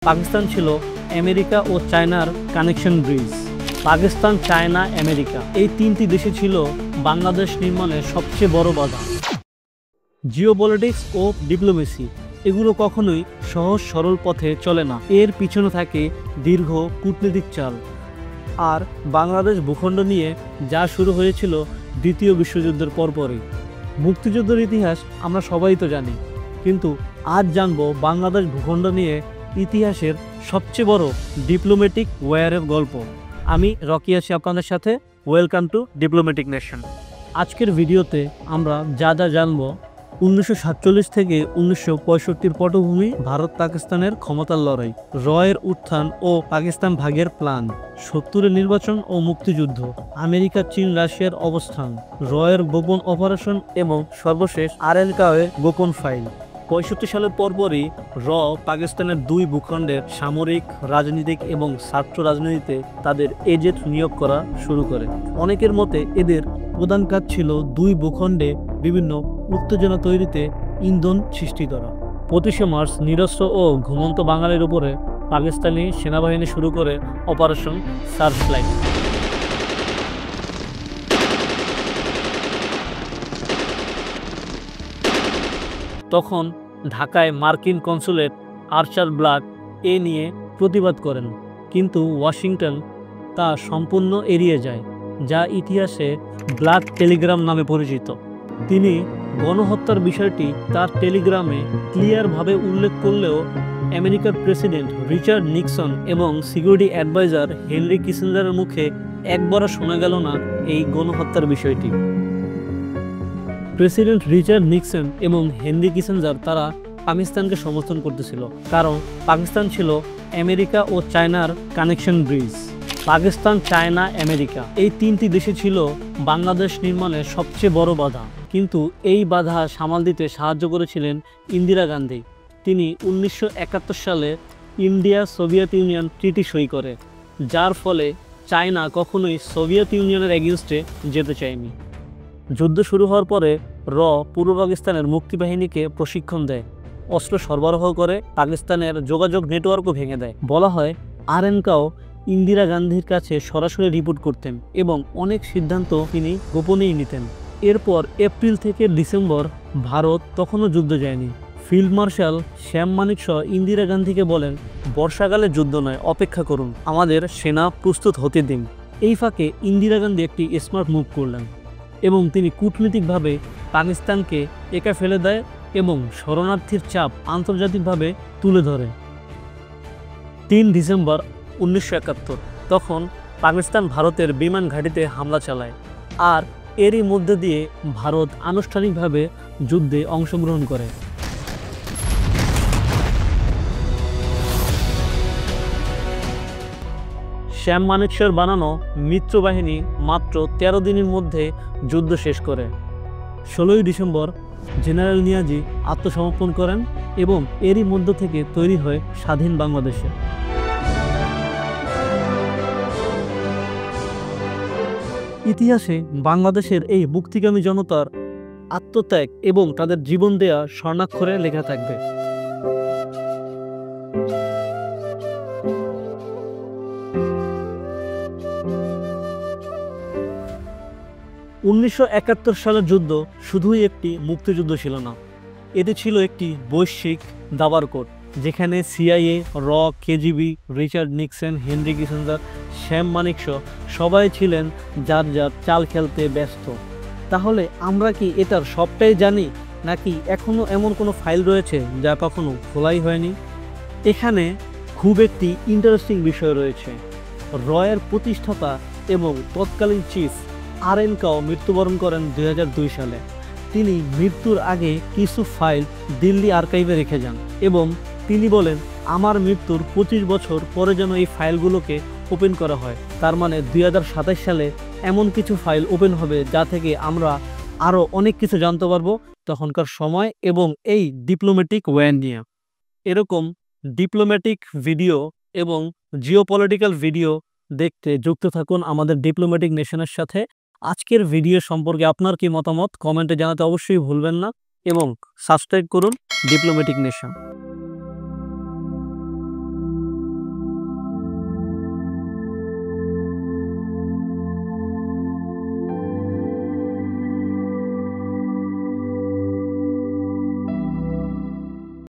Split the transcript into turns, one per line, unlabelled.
পাকিস্তান ছিল আমেরিকা ও চায়নার connection bridge. Pakistan, China, America এই তিনটি দেশে ছিল বাংলাদেশ নির্মাণের সবচেয়ে বড় বাধা। জিওপলিটিক্স ও ডিপ্লোমেসি এগুলো কখনোই সহজ সরল পথে চলে না, এর পিছনে থাকে দীর্ঘ কূটনৈতিক চাল। আর বাংলাদেশ ভূখণ্ড নিয়ে যা শুরু হয়েছিল দ্বিতীয় বিশ্বযুদ্ধের পরপরই। মুক্তিযুদ্ধের ইতিহাস আমরা সবাই তো জানি, কিন্তু আজ জানবো বাংলাদেশ ভূখণ্ড নিয়ে ইতিহাসের সবচেয়ে বড় ডিপ্লোম্যাটিক ওয়ারের গল্প। আমি রকি আছি আপনাদের সাথে। Welcome to diplomatic nation. আজকের ভিডিওতে আমরা যা জানবো 1947 থেকে 1965 পটভূমি, ভারত পাকিস্তানের ক্ষমতার লড়াই, রয়ের উত্থান ও পাকিস্তান ভাগের প্ল্যান, 70-এর নির্বাচন ও মুক্তিযুদ্ধ, আমেরিকা, চীন, রাশিয়ার অবস্থান, রয়ের গোপন অপারেশন এবং সর্বশেষ আরেনকাওয়ে গোপন ফাইল। 65 সালের পরপরই পাকিস্তানের দুই ভূখণ্ডের সামরিক, রাজনৈতিক এবং ছাত্র রাজনীতিতে তাদের এজেন্ট নিয়োগ করা শুরু করে। অনেকের মতে এদের প্রধান কাজ ছিল দুই ভূখণ্ডে বিভিন্ন উত্তেজনা তৈরিতে ইন্ধন সৃষ্টি করা। 25 মার্চ নিরস্ত্র ও ঘুমন্ত বাঙালির উপরে পাকিস্তানি সেনাবাহিনী শুরু করে অপারেশন সার্চলাইট। তখন ঢাকায় মার্কিন কনসুলেট আর্চার ব্লাক এ নিয়ে প্রতিবাদ করেন, কিন্তু ওয়াশিংটন তা সম্পূর্ণ এড়িয়ে যায়, যা ইতিহাসে ব্লাক টেলিগ্রাম নামে পরিচিত। তিনি গণহত্যার বিষয়টি তার টেলিগ্রামে ক্লিয়ারভাবে উল্লেখ করলেও আমেরিকার প্রেসিডেন্ট রিচার্ড নিক্সন এবং সিকিউরিটি অ্যাডভাইজার হেনরি কিসিঞ্জারের মুখে একবারও শোনা গেল না এই গণহত্যার বিষয়টি। প্রেসিডেন্ট রিচার্ড নিক্সন এবং হেনরি কিসিঞ্জার তারা পাকিস্তানকে সমর্থন করতেছিল, কারণ পাকিস্তান ছিল আমেরিকা ও চায়নার connection bridge. Pakistan, China, America এই তিনটি দেশে ছিল বাংলাদেশ নির্মাণের সবচেয়ে বড় বাধা, কিন্তু এই বাধা সামাল দিতে সাহায্য করেছিলেন ইন্দিরা গান্ধী। তিনি 1971 সালে ইন্ডিয়া সোভিয়েত ইউনিয়ন ট্রিটি সই করে, যার ফলে চায়না কখনোই সোভিয়েত ইউনিয়নের এগেইনস্টে যেতে চায়নি। যুদ্ধ শুরু হওয়ার পরে পূর্ব পাকিস্তানের মুক্তিবাহিনীকে প্রশিক্ষণ দেয়, অস্ত্র সরবরাহ করে, পাকিস্তানের যোগাযোগ নেটওয়ার্কও ভেঙে দেয়। বলা হয় আরেনকাও ইন্দিরা গান্ধীর কাছে সরাসরি রিপোর্ট করতেন এবং অনেক সিদ্ধান্ত তিনি গোপনেই নিতেন। এরপর এপ্রিল থেকে ডিসেম্বর ভারত তখনও যুদ্ধ যায়নি। ফিল্ড মার্শাল শ্যাম মানিক শাহ ইন্দিরা গান্ধীকে বলেন, বর্ষাকালে যুদ্ধ নয়, অপেক্ষা করুন, আমাদের সেনা প্রস্তুত হতে দিন। এই ফাঁকে ইন্দিরা গান্ধী একটি স্মার্ট মুভ করলেন এবং তিনি কূটনীতিকভাবে পাকিস্তানকে একা ফেলে দেয় এবং শরণার্থীর চাপ আন্তর্জাতিকভাবে তুলে ধরে। 3 ডিসেম্বর 1971 তখন পাকিস্তান ভারতের বিমান ঘাঁটিতে হামলা চালায়, আর এরই মধ্যে দিয়ে ভারত আনুষ্ঠানিকভাবে যুদ্ধে অংশগ্রহণ করে। শ্যাম মানিক শাহর বানানো মিত্র বাহিনী মাত্র 13 দিনের মধ্যে যুদ্ধ শেষ করে। 16 ডিসেম্বর জেনারেল নিয়াজি আত্মসমর্পণ করেন এবং এরই মধ্য থেকে তৈরি হয় স্বাধীন বাংলাদেশে। ইতিহাসে বাংলাদেশের এই মুক্তিগামী জনতার আত্মত্যাগ এবং তাদের জীবন দেয়া স্বর্ণাক্ষরে লেখা থাকবে। 1971 সালের যুদ্ধ শুধুই একটি মুক্তিযুদ্ধ ছিল না, এটি ছিল একটি বৈশ্বিক দাবার কোড, যেখানে CIA, KGB, Richard Nixon, Henry Kissinger, Shyam Manik Shah সবাই ছিলেন যার যার চাল খেলতে ব্যস্ত। তাহলে আমরা কি এটার সবটাই জানি, নাকি এখনও এমন কোনো ফাইল রয়েছে যা কখনো খোলাই হয়নি? এখানে খুব একটি ইন্টারেস্টিং বিষয় রয়েছে। রয়ের প্রতিষ্ঠাতা এবং তৎকালীন চিফ আরেনকাও মৃত্যুবরণ করেন 2002 সালে। তিনি মৃত্যুর আগে কিছু ফাইল দিল্লি আর্কাইভে রেখে যান এবং তিনি বলেন, আমার মৃত্যুর 25 বছর পরে যেন এই ফাইলগুলোকে ওপেন করা হয়। তার মানে 2027 সালে এমন কিছু ফাইল ওপেন হবে যা থেকে আমরা আরও অনেক কিছু জানতে পারবো তখনকার সময় এবং এই ডিপ্লোম্যাটিক ওয়ে নিয়ে। এরকম ডিপ্লোম্যাটিক ভিডিও এবং জিওপলিটিক্যাল ভিডিও দেখতে যুক্ত থাকুন আমাদের ডিপ্লোম্যাটিক নেশনের সাথে। আজকের ভিডিও সম্পর্কে আপনার কি মতামত কমেন্টে জানাতে অবশ্যই ভুলবেন না এবং সাবস্ক্রাইব করুন ডিপ্লোম্যাটিক নেশন।